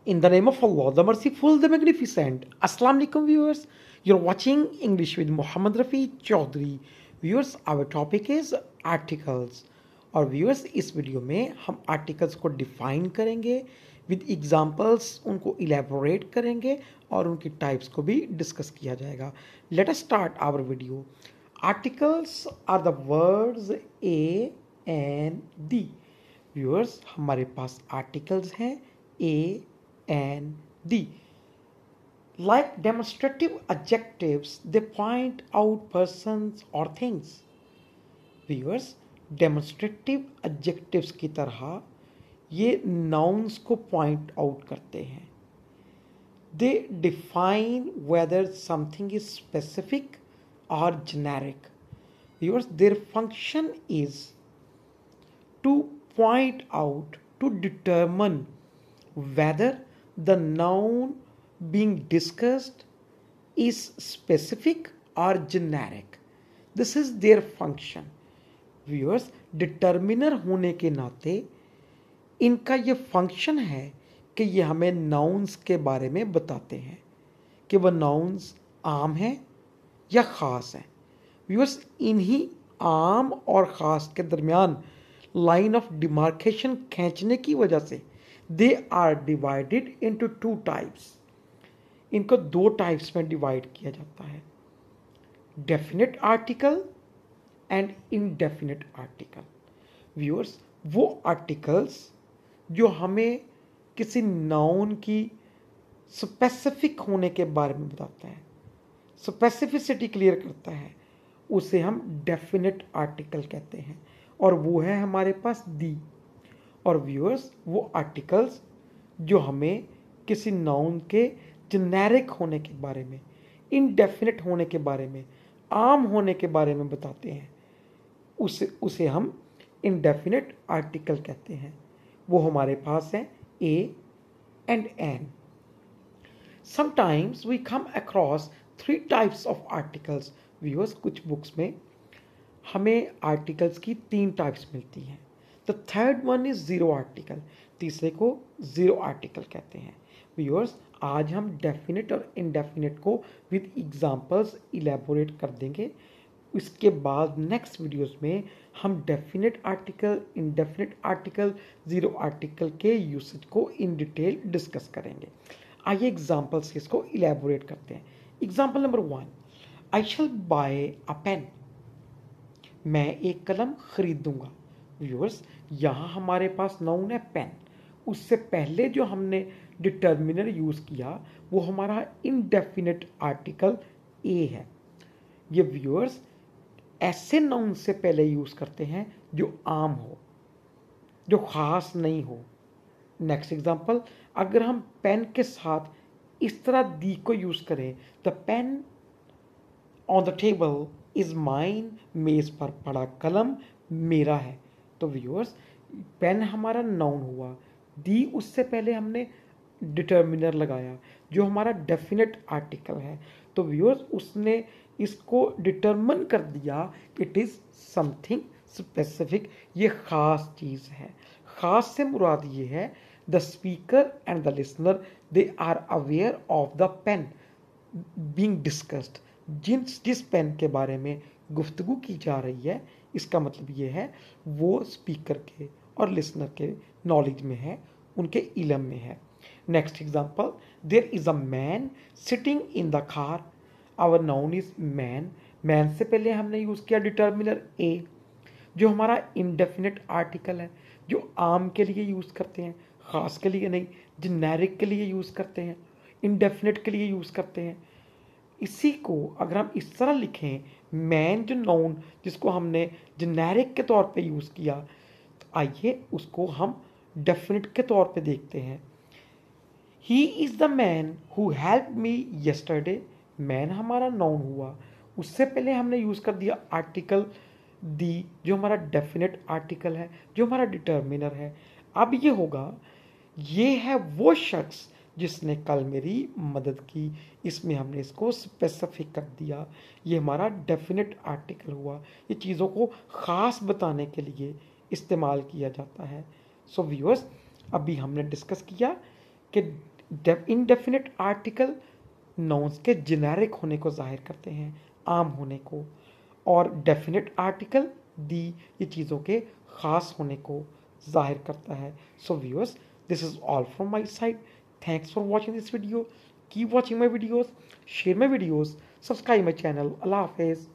In the name of Allah, the Merciful, the Magnificent. Assalamu alaikum viewers. You're watching English with Muhammad Rafi Chaudhary. Viewers, our topic is articles. और viewers, इस video में हम articles को define करेंगे with examples, उनको elaborate करेंगे और उनकी टाइप्स को भी डिस्कस किया जाएगा. Let us start our video. Articles are the words a an the. Viewers, हमारे पास आर्टिकल्स हैं ए and D. Like demonstrative adjectives, they point out persons or things. Viewers, demonstrative adjectives की तरह ये nouns को point out करते हैं. They define whether something is specific or generic. Viewers, their function is to point out, to determine whether the noun being discussed is specific or generic. This is their function. Viewers, determiner होने के नाते इनका ये function है कि ये हमें nouns के बारे में बताते हैं कि वह nouns आम हैं या ख़ास हैं. Viewers, इन्हीं आम और ख़ास के दरमियान लाइन ऑफ डिमार्केशन खींचने की वजह से they are divided into two types. इनको दो टाइप्स में डिवाइड किया जाता है, definite article and indefinite article. Viewers, वो आर्टिकल्स जो हमें किसी नाउन की स्पेसिफिक होने के बारे में बताता है, स्पेसिफिसिटी क्लियर करता है, उसे हम डेफिनेट आर्टिकल कहते हैं और वो है हमारे पास दी. और व्यूअर्स, वो आर्टिकल्स जो हमें किसी नाउन के जेनेरिक होने के बारे में, इनडेफिनेट होने के बारे में, आम होने के बारे में बताते हैं, उसे हम इनडेफिनेट आर्टिकल कहते हैं. वो हमारे पास है a and an. Sometimes we come across 3 types of articles. Viewers, कुछ बुक्स में हमें आर्टिकल्स की 3 टाइप्स मिलती हैं. The third one is zero article. तीसरे को ज़ीरो आर्टिकल कहते हैं. व्यूअर्स, आज हम डेफिनेट और इनडेफिनेट को विद एग्जांपल्स इलेबोरेट कर देंगे. इसके बाद नेक्स्ट वीडियोस में हम definite article, indefinite article, zero article के यूसेज को इन डिटेल डिस्कस करेंगे. आइए एग्जांपल से इसको इलेबोरेट करते हैं. एग्जांपल नंबर 1, आई शैल बाय अ पेन. मैं एक कलम खरीदूंगा. व्यूअर्स, यहाँ हमारे पास नाउन है पेन. उससे पहले जो हमने डिटर्मिनर यूज़ किया वो हमारा इनडेफिनेट आर्टिकल ए है. ये व्यूअर्स ऐसे नाउन से पहले यूज़ करते हैं जो आम हो, जो ख़ास नहीं हो. नेक्स्ट एग्जांपल, अगर हम पेन के साथ इस तरह दी को यूज़ करें, the pain on the table is mine. मेज़ पर पड़ा कलम मेरा है. तो व्यूअर्स, पेन हमारा नाउन हुआ, दी उससे पहले हमने डिटर्मिनर लगाया जो हमारा डेफिनेट आर्टिकल है. तो व्यूअर्स, उसने इसको डिटर्मिन कर दिया कि इट इज़ समथिंग स्पेसिफिक. ये ख़ास चीज़ है. ख़ास से मुराद ये है the speaker and the listener they are aware of the pen being discussed. जिस पेन के बारे में गुफ्तगू की जा रही है, इसका मतलब ये है वो स्पीकर के और लिसनर के नॉलेज में है, उनके इल्म में है. Next example, there is a man sitting in the car. Our noun is man. Man से पहले हमने यूज़ किया डिटर्मिनर ए जो हमारा इनडेफिनेट आर्टिकल है, जो आम के लिए यूज़ करते हैं, ख़ास के लिए नहीं. जेनेरिक के लिए यूज़ करते हैं, इनडेफिनेट के लिए यूज़ करते हैं. इसी को अगर हम इस तरह लिखें, मैन जो नाउन जिसको हमने जेनेरिक के तौर पे यूज़ किया, तो आइए उसको हम डेफिनेट के तौर पे देखते हैं. He is the man who help me yesterday. Man हमारा नाउन हुआ, उससे पहले हमने यूज़ कर दिया आर्टिकल दी जो हमारा डेफिनेट आर्टिकल है, जो हमारा डिटर्मिनर है. अब ये होगा, ये है वो शख्स जिसने कल मेरी मदद की. इसमें हमने इसको स्पेसिफिक कर दिया. ये हमारा डेफिनेट आर्टिकल हुआ. ये चीज़ों को ख़ास बताने के लिए इस्तेमाल किया जाता है. सो व्यूअर्स, अभी हमने डिस्कस किया कि इनडेफिनेट आर्टिकल नाउन्स के जेनेरिक होने को जाहिर करते हैं, आम होने को, और डेफिनेट आर्टिकल दी ये चीज़ों के ख़ास होने को जाहिर करता है. So viewers, this is all from my side. Thanks for watching this video. Keep watching my videos, share my videos, subscribe my channel. अल्लाह हाफिज़.